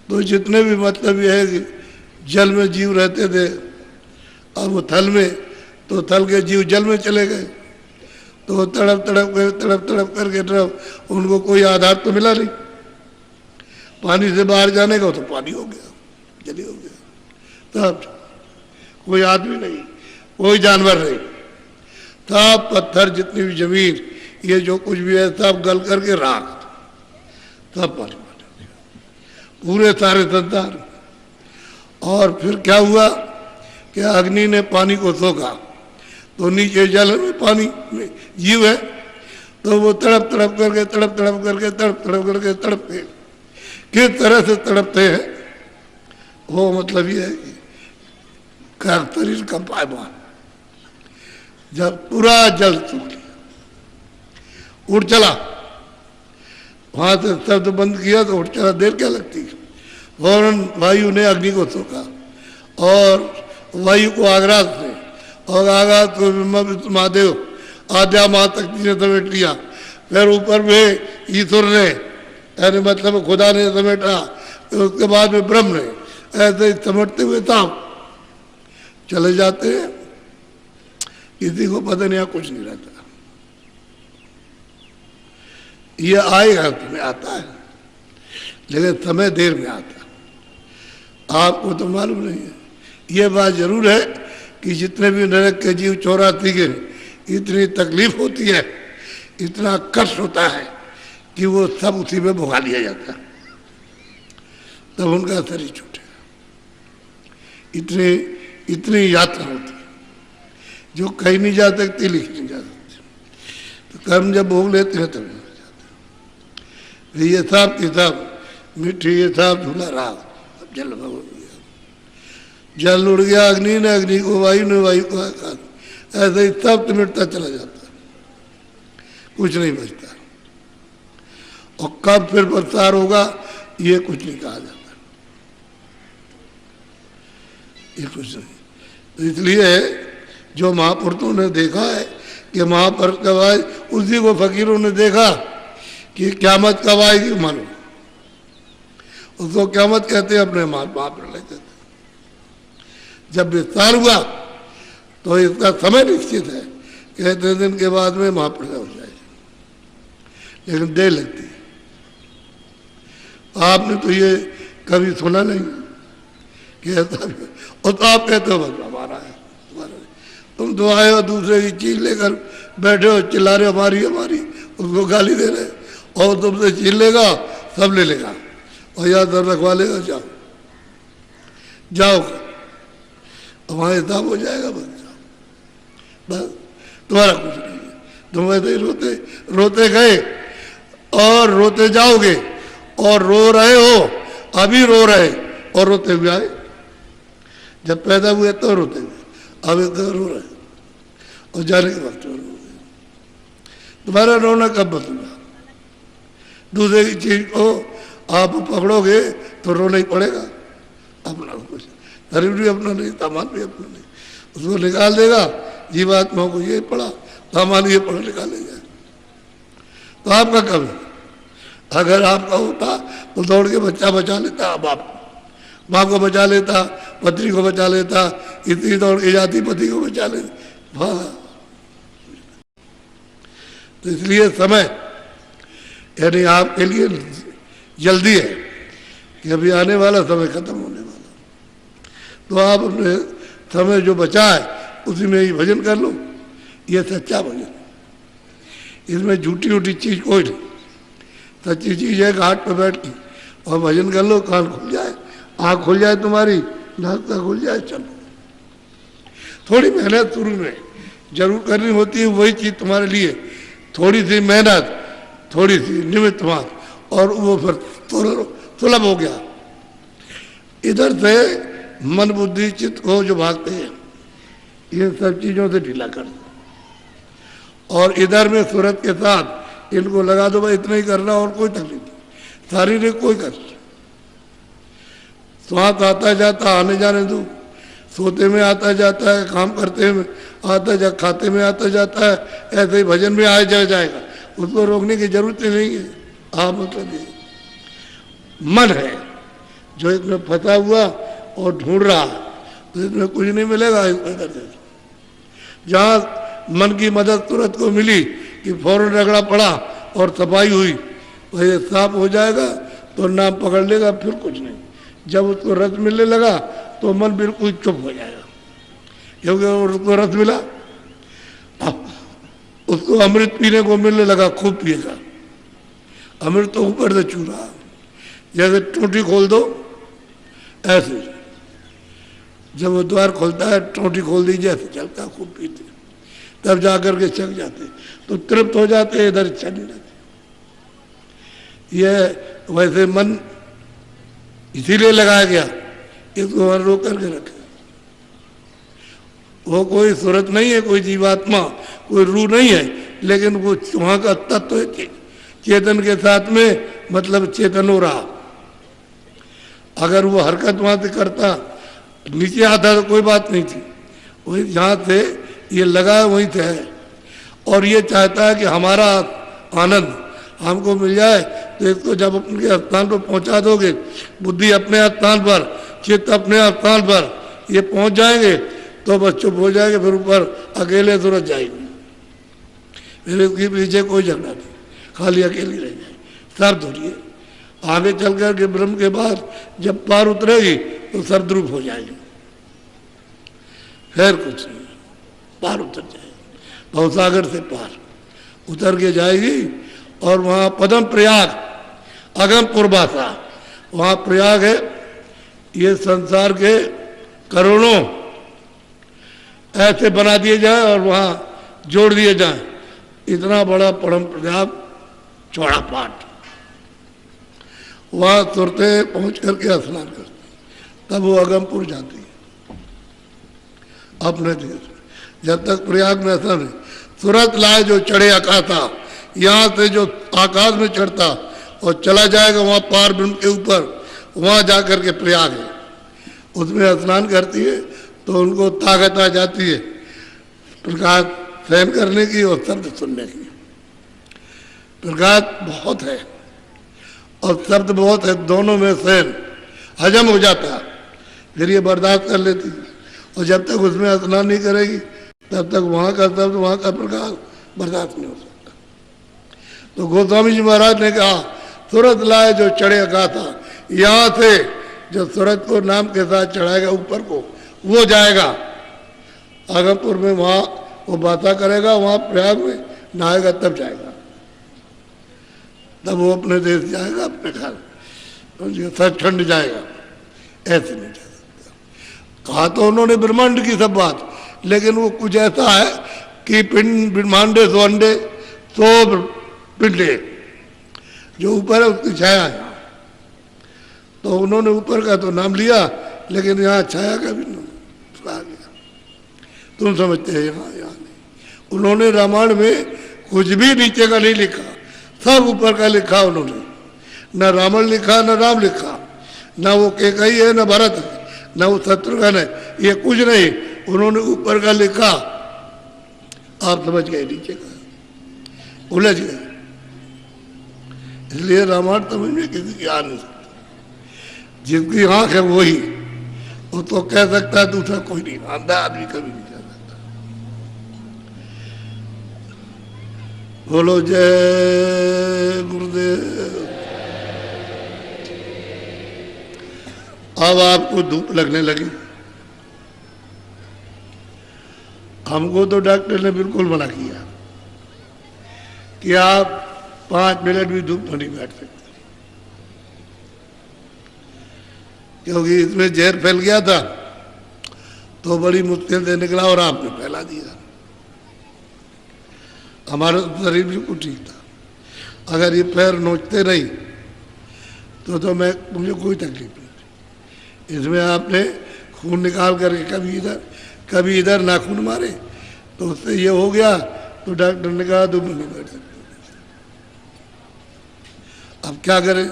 तो जितने भी मतलब ये है कि जल में जीव रहते थे और वो थल में, तो थल के जीव जल में चले गए। तो तड़प करके उनको कोई आधार तो मिला नहीं। पानी से बाहर जाने का तो पानी हो गया, जली हो गया। तब कोई आदमी नहीं, कोई जानवर नहीं, तब पत्थर जितनी भी जमीन, ये जो कुछ भी है सब गल करके राख, तब पानी पूरे सारे संसार। और फिर क्या हुआ कि अग्नि ने पानी को सोखा, तो नीचे जल में पानी में जीव है, तो वो तड़प करके तड़पते। किस तरह से तड़पते हैं वो मतलब ये है कि शरीर का पायमान जब पूरा जल सूख लिया, उठ चला, वहां से शब्द बंद किया तो उठ चला। देर क्या लगती है, फौरन वायु ने अग्नि को सोखा और वायु को आगराज ने, और आगाज को महादेव आद्या महाशक्ति ने समेट लिया। फिर ऊपर में ईश्वर ने, यानी मतलब खुदा ने समेटा, फिर उसके बाद में ब्रह्म ने, ऐसे ही समेटते हुए साहब चले जाते हैं। किसी को पता नहीं, कुछ नहीं रहता। ये आएगा, तुम्हें आता है, लेकिन समय देर में आता है। आपको तो मालूम नहीं है। ये बात जरूर है कि जितने भी नरक के जीव 84 के, इतनी तकलीफ होती है, इतना कष्ट होता है कि वो सब उसी में भुगा लिया जाता है, तब उनका शरीर छूटेगा। इतनी यात्रा होती है जो कहीं नहीं जा सकती, लिख नहीं जा सकती। तो कर्म जब भोग लेते हैं तब जाते हैं। ये सब किताब मीठी, ये सब झूला राग, अब जल भोग गया, जल उड़ गया अग्नि ने, अग्नि को वायु ने, वायु को आकाश, ऐसे ही सब मिटता चला जाता है, कुछ नहीं बचता। और कब फिर प्रसार होगा ये कुछ नहीं कहा जाता, ये कुछ नहीं। तो इसलिए जो महापुरुषों ने देखा है कि महापुरुष कब आए, उसी को फकीरों ने देखा कि क़यामत कब आएगी, मानो उसको क़यामत कहते हैं, अपने महाप्रलय कहते हैं। जब विस्तार हुआ तो इसका समय निश्चित है कि इतने दिन के बाद में महाप्रलय हो जाएगा, लेकिन देर लगती है। आपने तो ये कभी सुना नहीं कि ऐसा, और तो आप कहते हो बस हमारा है, हमारा है। तुम तो आए हो दूसरे की चीज लेकर बैठे हो, चिल्ला रहे हमारी हमारी, उसको गाली दे रहे, और तुमसे छीन लेगा, सब ले लेगा और याद रखवा लेगा। जाओ जाओ, हमारा हिसाब हो जाएगा, बस जाओ, बस तुम्हारा कुछ नहीं है। तुम ऐसे ही रोते गए और रोते जाओगे, और रो रहे हो, अभी रो रहे और रोते हुए आए। जब पैदा हुए तो रोते हुए, अभी तो रो रहे और जाने के वक्त रो रहे। तुम्हारा रोना कब बदला? दूसरे की चीज को आप पकड़ोगे तो रोना ही पड़ेगा। अपना कुछ शरीर भी अपना नहीं, सामान भी अपना नहीं, उसको निकाल देगा। जीवात्मा को ये पड़ा, सामान ये पड़ा, निकालेगा। तो आपका कब है? अगर आपका होता तो दौड़ के बच्चा बचा लेता, बाप माँ को बचा लेता, पत्नी को बचा लेता, इतनी दौड़ के जाती पति को बचा लेती। हाँ, तो इसलिए समय यानी आपके लिए जल्दी है कि अभी आने वाला समय खत्म होने वाला, तो आप अपने समय जो बचा है उसी में ही भजन कर लो। ये सच्चा भजन, इसमें झूठी झूठी चीज कोई नहीं। सच्ची चीज है घाट पर बैठ के और भजन कर लो, कान खुल जाए, आँख खुल जाए तुम्हारी, नाक खुल जाए, चलो। थोड़ी मेहनत शुरू में जरूर करनी होती है, वही चीज तुम्हारे लिए थोड़ी सी मेहनत, थोड़ी सी निमित्त मात्र, और वो फिर सुलभ हो गया। इधर से मन बुद्धि चित्त को जो भागते हैं, ये सब चीजों से ढीला कर दो, और इधर में सूरत के साथ इनको लगा दो, भाई इतना ही करना और कोई तकलीफ नहीं, शारीरिक कोई कष्ट। श्वास आता जाता आने जाने दो, सोते में आता जाता है, काम करते में आता जा, खाते में आता जाता है, ऐसे ही भजन में आया जाएगा, उसको रोकने की जरूरत ही नहीं है। आप मतलब ये मन है जो इसमें फंसा हुआ और ढूंढ रहा है, तो इसमें कुछ नहीं मिलेगा। जहाँ मन की मदद तुरंत को मिली कि फौरन रगड़ा पड़ा और सफाई हुई, वही साफ हो जाएगा तो नाम पकड़ लेगा, फिर कुछ नहीं। जब उसको रस मिलने लगा तो मन बिल्कुल चुप हो जाएगा, क्योंकि उसको रस मिला, उसको अमृत पीने को मिलने लगा, खूब पिएगा। अमृत तो ऊपर से चू रहा, जैसे टूटी खोल दो ऐसे, जब वो द्वार खोलता है टोटी खोल दी, जैसे चलता, खूब पीते, तब जाकर के चक जाते, तो तृप्त हो जाते, इधर इच्छा नहीं रहती। ये वैसे मन इसीलिए लगाया गया, इसको मन रोक करके रखे। वो कोई सूरत नहीं है, कोई जीवात्मा, कोई रूह नहीं है, लेकिन वो वहाँ का तत्व है, चेतन के साथ में, मतलब चेतन हो रहा। अगर वो हरकत वहाँ से करता, नीचे आता तो कोई बात नहीं थी, वही जहाँ से ये लगा वहीं से है, और ये चाहता है कि हमारा आनंद हमको मिल जाए। तो इसको जब अपने स्थान पर पहुँचा दोगे, बुद्धि अपने स्थान पर, चित्त अपने स्थान पर ये पहुँच जाएंगे, तो बस चुप हो जाएंगे, फिर ऊपर अकेले सूरज जाएंगे, फिर इसके पीछे कोई झगड़ा नहीं, खाली अकेली रह जाए। सर्द हो रही है, आगे चल कर के ब्रह्म के बाद जब पार उतरेगी तो सर्वद्रूप हो जाएगी, खैर कुछ नहीं, पार उतर जाएगी, भवसागर से पार उतर के जाएगी। और वहाँ पदम प्रयाग, अगमपुर भाषा, वहाँ प्रयाग है। ये संसार के करोड़ों ऐसे बना दिए जाए और वहाँ जोड़ दिए जाए, इतना बड़ा परम प्रयाग, चौड़ा पाठ। वहाँ तुरते पहुँच करके स्नान करते, तब वो अगमपुर जाती है अपने देश। जब तक प्रयाग में ऐसा नहीं, तुरंत लाए जो चढ़े आकाशा, यहाँ से जो आकाश में चढ़ता और चला जाएगा वहाँ पार ब्रह्म के ऊपर, वहाँ जा कर के प्रयाग है, उसमें स्नान करती है तो उनको ताकत आ जाती है प्रकाश सहन करने की और शब्द सुनने की। प्रकाश बहुत है और शब्द बहुत है, दोनों में सहन हजम हो जाता है, फिर ये बर्दाश्त कर लेती है। और जब तक उसमें स्नान नहीं करेगी तब तक वहाँ का शब्द, वहाँ का प्रकाश बर्दाश्त नहीं हो सकता। तो गोस्वामी जी महाराज ने कहा, सूरत लाए जो चढ़े गाथा, यहाँ से जो सूरत को नाम के साथ चढ़ाएगा ऊपर को, वो जाएगा आगमपुर में, वहाँ वो बाता करेगा, वहाँ प्रयाग में नहाएगा, तब जाएगा, तब वो अपने देश जाएगा, अपने घर सचखंड जाएगा। ऐसे नहीं जा सकता। कहा तो उन्होंने ब्रह्मांड की सब बात, लेकिन वो कुछ ऐसा है कि पिंड ब्रह्मांडे सो अंडे सो पिंडे, जो ऊपर है उसकी छाया है। तो उन्होंने ऊपर का तो नाम लिया, लेकिन यहाँ छाया का भी नाम आ गया। तुम समझते हैं, यहाँ नहीं। उन्होंने रामायण में कुछ भी नीचे का नहीं लिखा, सब ऊपर का लिखा उन्होंने। न रावण लिखा, न राम लिखा, न वो कैकेयी है, न भरत है, न वो शत्रुघ्न है, ये कुछ नहीं, उन्होंने ऊपर का लिखा। आप समझ गए, नीचे का उलझ गए। इसलिए रामायण समझ में किसी की आ नहीं सकता। जिसकी आंख है वही वो तो कह सकता है, दूसरा कोई नहीं, अंधा आदमी कभी नहीं कह सकता। बोलो जय गुरुदेव। अब आपको धूप लगने लगी। हमको तो डॉक्टर ने बिल्कुल मना किया कि आप 5 मिनट भी धूप में नहीं बैठ सकते, क्योंकि इसमें जहर फैल गया था, तो बड़ी मुश्किल से निकला और आपने फैला दिया। हमारा शरीर बिल्कुल ठीक था, अगर ये पैर नोचते नहीं तो मुझे कोई तकलीफ नहीं थी। इसमें आपने खून निकाल करके कभी इधर नाखून मारे, तो उससे ये हो गया, तो डॉक्टर ने कहा तुम नहीं बैठ सकते। अब क्या करें?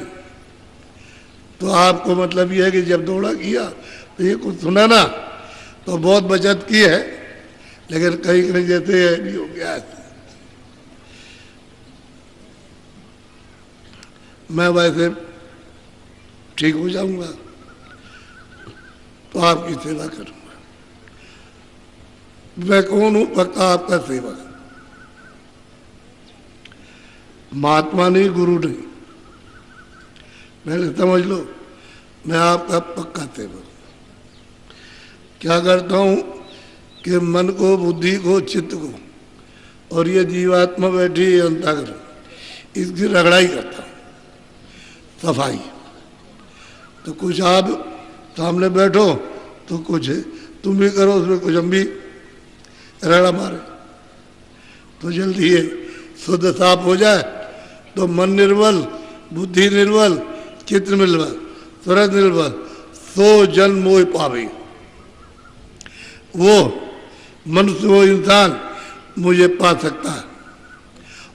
तो आपको मतलब ये है कि जब दौड़ा किया तो ये कुछ सुना ना, तो बहुत बचत की है, लेकिन कहीं कहीं जैसे है भी हो गया है। मैं वैसे ठीक हो जाऊंगा तो आपकी सेवा करूंगा। मैं कौन हूं? पक्का आपका सेवक, महात्मा नहीं, गुरु नहीं, पहले समझ लो, मैं आपका पक्का सेवक। क्या करता हूं कि मन को, बुद्धि को, चित्त को और ये जीवात्मा बैठी है अंतःकरण, इसकी रगड़ाई करता हूं, सफाई। तो कुछ आप सामने बैठो तो कुछ तुम भी करो, उसमें कुछ हम भी रगड़ा मारे, तो जल्दी ये शुद्ध साफ हो जाए। तो मन निर्मल, बुद्धि निर्मल, चित्त निर्मल, सूरज निर्मल, सो जन मोह पावे। वो मनुष्य, वो इंसान मुझे पा सकता है,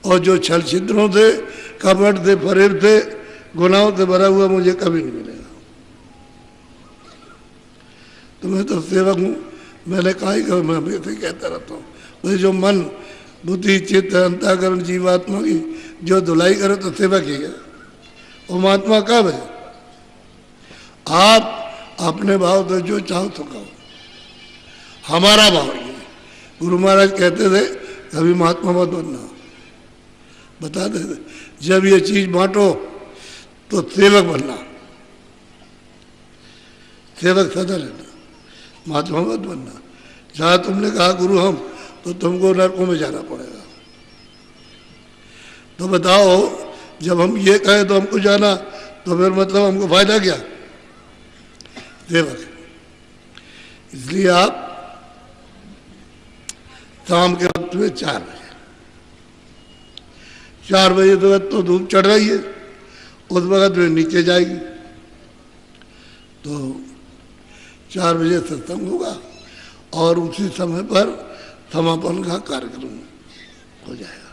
और जो छल छिद्रों से, कपट से, फरेब से, गुनाहों से भरा हुआ मुझे कभी नहीं मिलेगा। तो मैं तो सेवक हूँ, मैंने कहा ही मैं हमेशा कहता रहता हूँ, भाई जो मन, बुद्धि, चित्त, अंतःकरण, जीवात्मा की जो धुलाई करे तो सेवक ही है। वो महात्मा कब है? आप अपने भाव से जो चाहो तो कहो, हमारा भाव ये। गुरु महाराज कहते थे कभी महात्मा मत बनना, बताते थे जब ये चीज बांटो तो सेवक बनना, सेवक सदा रहना, महात्मा मत बनना। जहाँ तुमने कहा गुरु हम, तो तुमको नरकों में जाना पड़ेगा। तो बताओ, जब हम ये कहे तो हमको जाना, तो फिर मतलब हमको फायदा क्या? सेवक। इसलिए आप शाम के वक्त में 4 बजे तक तो धूप चढ़ रही है, उस वक्त में नीचे जाएगी, तो 4 बजे सत्संग होगा और उसी समय पर समापन का कार्यक्रम हो जाएगा।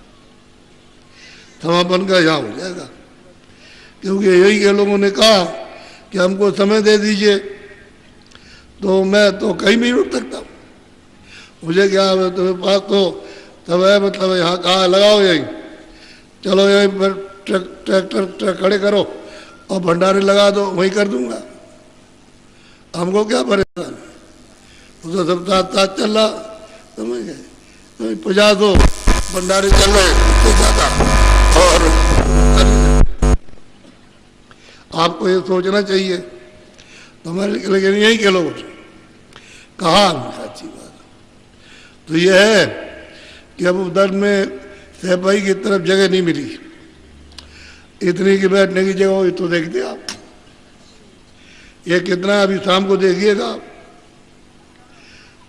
समापन का यहाँ हो जाएगा, क्योंकि यही के लोगों ने कहा कि हमको समय दे दीजिए, तो मैं तो कहीं नहीं रुक सकता। मुझे क्या है, तुम्हें पास तो तब है, मतलब यहाँ कहाँ लगाओ, यही चलो, यहीं पर ट्रैक्टर खड़े करो और भंडारे लगा दो, वहीं कर दूंगा। हमको क्या परेशान, उसे सब साथ साथ चल रहा, समझ गए? तो 50 भंडारे चल रहे उससे ज्यादा। और आपको ये सोचना चाहिए, तो हमारे लेकिन यही के लोग कहा सच्ची बात। तो ये है कि अब उधर में सहबाई की तरफ जगह नहीं मिली, इतनी की बैठने की जगह हो तो देखते आप, ये कितना अभी शाम को देखिएगा आप,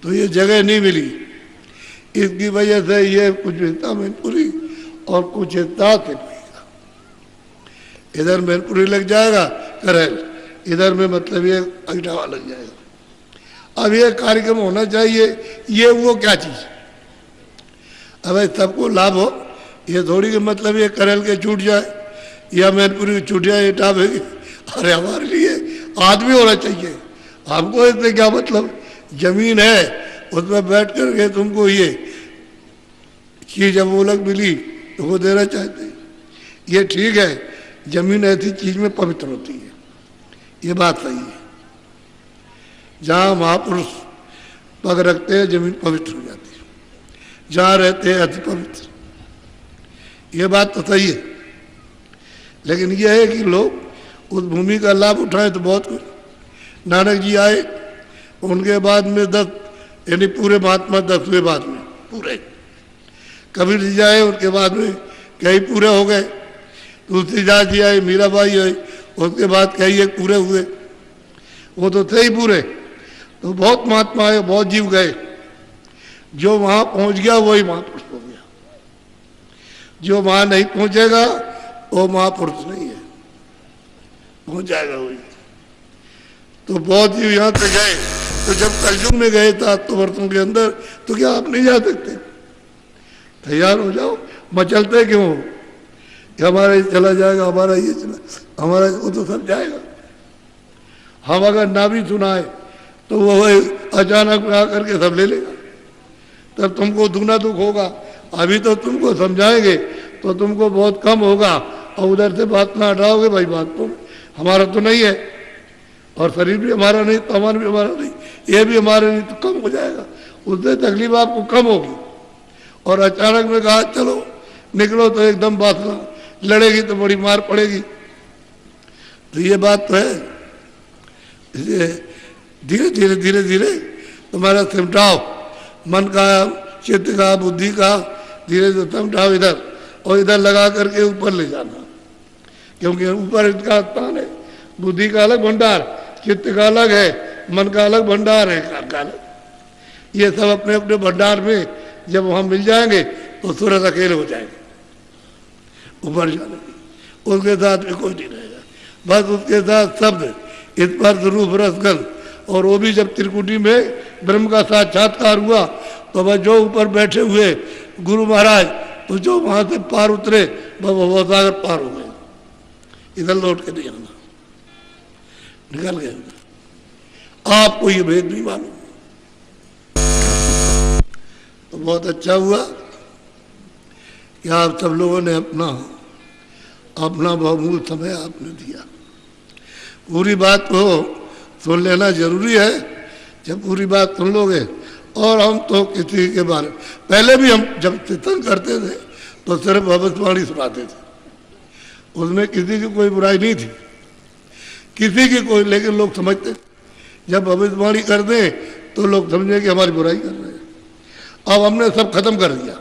तो ये जगह नहीं मिली। इसकी वजह से ये कुछ हिस्सा मैनपुरी और कुछ हिस्सा से लगेगा, इधर मैनपुरी लग जाएगा करेल, इधर में मतलब ये अगटावा लग जाएगा। अब ये कार्यक्रम होना चाहिए, ये वो क्या चीज, अब सबको लाभ हो, ये थोड़ी के मतलब ये करेल के छूट जाए या मैनपुरी छूट जाए, ये टाप है। अरे हमारे लिए आदमी होना चाहिए, हमको इससे क्या मतलब, जमीन है उसमें बैठ करके तुमको ये चीज अमूलक मिली तो वो देना चाहते हैं, ये ठीक है। जमीन ऐसी चीज में पवित्र होती है, ये बात सही है। जहाँ महापुरुष पग रखते हैं जमीन पवित्र हो जाती है, जहाँ रहते हैं अति पवित्र, ये बात तो सही है। लेकिन यह है कि लोग उस भूमि का लाभ उठाएं तो बहुत कुछ, नानक जी आए, उनके बाद में 10 यानी पूरे महात्मा 10वें बाद में पूरे। कबीर जी आए, उनके बाद में कई पूरे हो गए। तुलसीदास जी आए, मीराबाई आई, उसके बाद कई एक पूरे हुए। वो तो थे ही पूरे। तो बहुत महात्मा आए, बहुत जीव गए। जो वहां पहुंच गया वही महापुरुष हो गया। जो वहां नहीं पहुंचेगा वो महापुरुष नहीं है, पहुंच जाएगा वही। तो बहुत जीव यहां तक गए। तो जब कलयुग में गए था तो वर्षों के अंदर, तो क्या आप नहीं जा सकते? तैयार हो जाओ। मचलते क्यों हो कि हमारा ये चला जाएगा, हमारा ये चला, हमारा वो तो सब जाएगा। हम अगर ना भी सुनाए तो वो अचानक में आकर के सब ले लेगा, तब तुमको दुगना दुख होगा। अभी तो तुमको समझाएंगे तो तुमको बहुत कम होगा, और उधर से बात ना हटाओगे, भाई बात तो हमारा तो नहीं है, और शरीर भी हमारा नहीं, सामान भी हमारा नहीं, ये भी हमारा नहीं, तो कम हो जाएगा। उससे तकलीफ आपको कम होगी। और अचानक में कहा चलो निकलो, तो एकदम बात ना लड़ेगी तो बड़ी मार पड़ेगी। तो ये बात तो है। इसलिए धीरे धीरे धीरे धीरे तुम्हारा सिमटाओ, मन का, चित्त का, बुद्धि का धीरे धीरे सिमटाओ इधर, और इधर लगा करके ऊपर ले जाना। क्योंकि ऊपर इसका स्थान है। बुद्धि का अलग भंडार, चित्त का अलग है, मन का अलग भंडार है, का अलग। ये सब अपने अपने भंडार में जब वहां मिल जाएंगे तो सूरज अकेले हो जाएंगे ऊपर जाने की। उसके साथ में कोई नहीं रहेगा, बस उसके साथ शब्द, स्पर्श, रूप, रसगंध। और वो भी जब त्रिकुटी में ब्रह्म का साक्षात्कार हुआ तो बस जो ऊपर बैठे हुए गुरु महाराज, तो जो वहां से पार उतरे वो सागर पार हो गए, इधर लौट के नहीं आना, निकल गए। आपको ये भेद नहीं मालूम। तो बहुत अच्छा हुआ कि आप सब लोगों ने अपना बहुमूल्य समय आपने दिया। पूरी बात को सुन लेना जरूरी है। जब पूरी बात सुन लोगे, और हम तो किसी के बारे में, पहले भी हम जब चिंतन करते थे तो सिर्फ भविष्यवाणी सुनाते थे, उसमें किसी की कोई बुराई नहीं थी, किसी की कोई, लेकिन लोग समझते जब भविष्यवाणी कर दें तो लोग समझे कि हमारी बुराई कर रहे हैं। अब हमने सब खत्म कर दिया,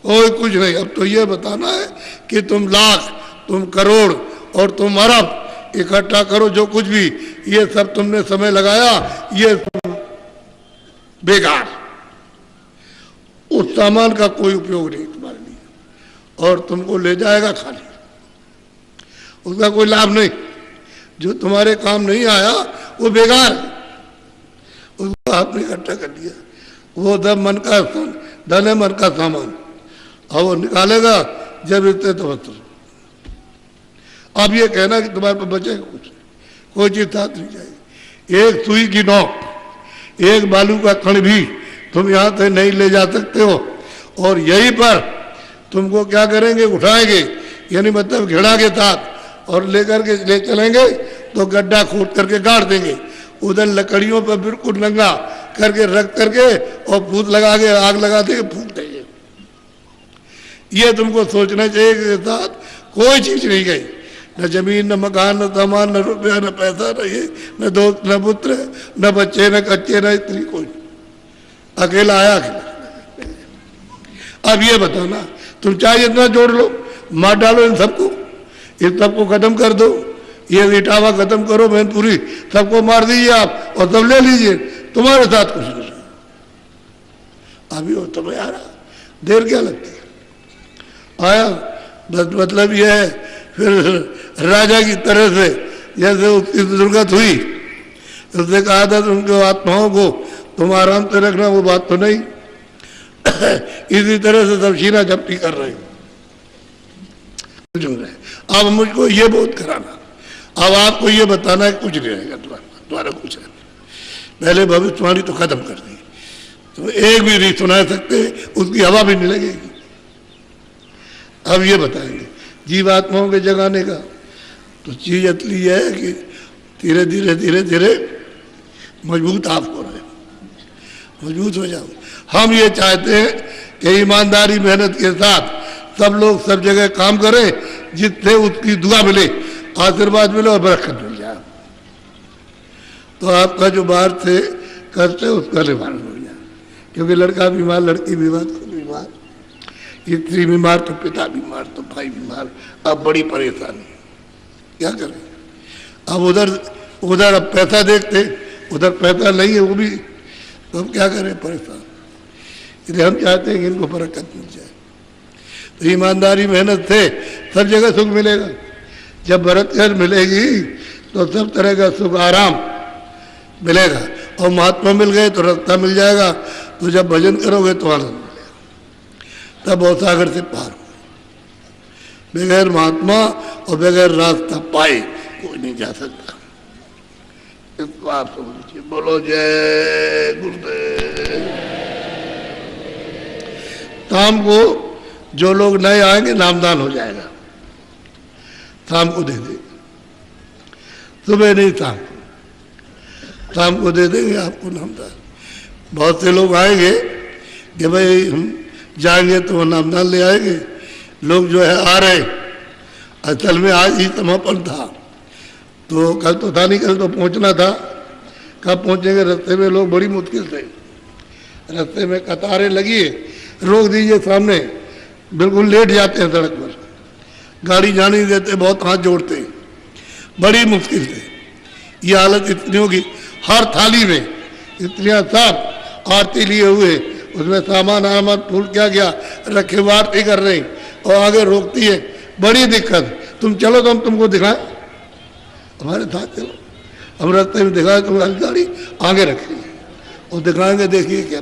कोई कुछ नहीं। अब तो ये बताना है कि तुम लाख, तुम करोड़ और तुम अरब इकट्ठा करो, जो कुछ भी ये सब तुमने समय लगाया, ये सब बेकार, उस सामान का कोई उपयोग नहीं तुम्हारे लिए, और तुमको ले जाएगा खाली, उसका कोई लाभ नहीं। जो तुम्हारे काम नहीं आया वो बेकार है, उसको आपने इकट्ठा कर लिया। वो धन मन का धन है, मन का सामान, और वो निकालेगा जब इतने तो वस्त्र। अब ये कहना कि तुम्हारे पास बचेगा कुछ, कोई चीज साथ नहीं जाएगी। एक सुई की नोक, एक बालू का कण भी तुम यहां से नहीं ले जा सकते हो। और यहीं पर तुमको क्या करेंगे, उठाएंगे, यानी मतलब घेड़ा के साथ, और लेकर के ले चलेंगे तो गड्ढा खोद करके गाड़ देंगे, उधर लकड़ियों पर बिल्कुल नंगा करके रख करके और फूट लगा के आग लगा देंगे, फूक देंगे। ये तुमको सोचना चाहिए कि साथ कोई चीज नहीं गई, न जमीन, न मकान, न सामान, न रुपया, न पैसा, न ये, न दोस्त, न पुत्र, न बच्चे, न कच्चे, न स्त्री, कोई। अकेला आया, अकेला। अब ये बताना, तुम चाहे इतना जोड़ लो, मार डालो इन सबको, इन सबको खत्म कर दो, ये इटावा खत्म करो, मैनपुरी सबको मार दीजिए आप, और सब ले लीजिए, तुम्हारे साथ कुछ नहीं। अभी वो तुम्हें आ रहा, देर क्या लगती है, आया। बस मतलब ये है, फिर राजा की तरह से जैसे उसकी दुर्गत हुई, उसने कहा था उनके आत्माओं को तुम आराम से रखना, वो बात तो नहीं। इसी तरह से सब शीना झपटी कर रहे हैं। अब मुझको ये बोध कराना, अब आपको ये बताना है कुछ नहीं रहेगा तुम्हारा कुछ है। पहले भविष्यवाणी तो खत्म कर दी, तो एक भी नहीं सुना सकते, उसकी हवा भी नहीं लगेगी। अब ये बताएंगे जीवात्माओं के जगाने का, तो चीज असली है कि धीरे धीरे धीरे धीरे मजबूत आप हो रहे, मजबूत हो जाओ। हम ये चाहते हैं कि ईमानदारी मेहनत के साथ सब लोग सब जगह काम करें, जिससे उसकी दुआ मिले, आशीर्वाद मिले और बरकत मिल जाए। तो आपका जो बाहर से कष्ट है उसका निवारण हो जाए। क्योंकि लड़का बीमार, लड़की बीमार, तो बीमार, स्त्री बीमार तो पिता बीमार तो भाई बीमार, अब बड़ी परेशानी, क्या करें। अब उधर अब पैसा देखते, उधर पैसा नहीं है वो भी, तो हम क्या करें, परेशान। इसलिए हम चाहते हैं कि इनको बरकत मिल जाए। तो ईमानदारी मेहनत से सब जगह सुख मिलेगा। जब बरकत मिलेगी तो सब तरह का सुख आराम मिलेगा। और महात्मा मिल गए तो रास्ता मिल जाएगा। तो जब भजन करोगे तो आनंद मिलेगा, तब भवसागर से पार हो। बगैर महात्मा और बगैर रास्ता पाए कोई नहीं जा सकता। इसको आप समझ लीजिए। बोलो जय गुरुदेव। शाम को जो लोग नए आएंगे नामदान हो जाएगा, शाम को दे देंगे, सुबह नहीं शाम को दे देंगे आपको नामदान। बहुत से लोग आएंगे कि भाई हम जाएंगे तो नामदान ले आएंगे। लोग जो है आ रहे, असल में आज ही समापन था, तो कल तो था नहीं, कल तो पहुंचना था। कब पहुंचेंगे, रास्ते में लोग बड़ी मुश्किल से, रास्ते में कतारें लगी है, रोक दीजिए सामने, बिल्कुल लेट जाते हैं सड़क पर, गाड़ी जाने नहीं देते, बहुत हाथ जोड़ते हैं, बड़ी मुश्किल से। ये हालत इतनी होगी, हर थाली में इतनियाँ साफ आरती लिए हुए, उसमें सामान आमान फूल क्या रखे हुए आरती कर रहे हैं, और आगे रोकती है, बड़ी दिक्कत। तुम चलो तो हम तुमको दिखाएं, हमारे साथ चलो, हम रास्ते में दिखाए, तुम्हारी गाड़ी आगे रखेंगे और दिखाएंगे, देखिए क्या